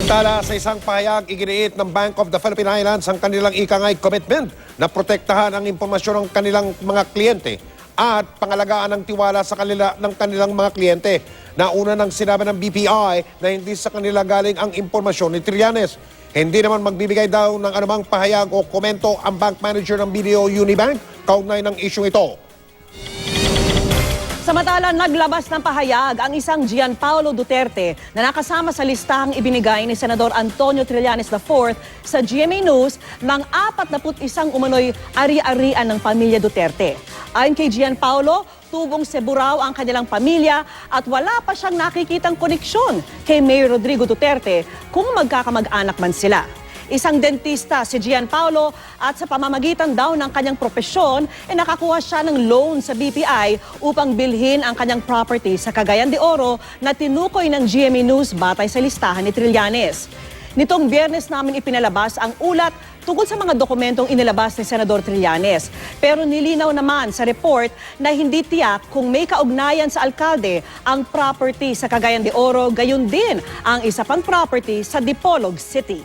Samantala, sa isang pahayag, iginiit ng Bank of the Philippine Islands ang kanilang ikangay commitment na protektahan ang impormasyon ng kanilang mga kliyente at pangalagaan ng tiwala sa ng kanilang mga kliyente. Nauna nang sinabi ng BPI na hindi sa kanila galing ang impormasyon ni Trillanes. Hindi naman magbibigay daw ng anumang pahayag o komento ang bank manager ng BDO Unibank kaugnay ng isyong ito. Samantala, naglabas ng pahayag ang isang Gianpaolo Duterte na nakasama sa listahang ibinigay ni Senador Antonio Trillanes IV sa GMA News ng 41 umano'y ari-arian ng pamilya Duterte. Ayon kay Gianpaolo, tubong Cebu raw ang kanilang pamilya at wala pa siyang nakikitang koneksyon kay Mayor Rodrigo Duterte kung magkakamag-anak man sila. Isang dentista si Gianpaolo at sa pamamagitan daw ng kanyang propesyon, nakakuha siya ng loan sa BPI upang bilhin ang kanyang property sa Cagayan de Oro na tinukoy ng GMA News batay sa listahan ni Trillanes. Nitong Biyernes namin ipinalabas ang ulat tungkol sa mga dokumentong inilabas ni Senador Trillanes. Pero nilinaw naman sa report na hindi tiyak kung may kaugnayan sa alkalde ang property sa Cagayan de Oro, gayon din ang isa pang property sa Dipolog City.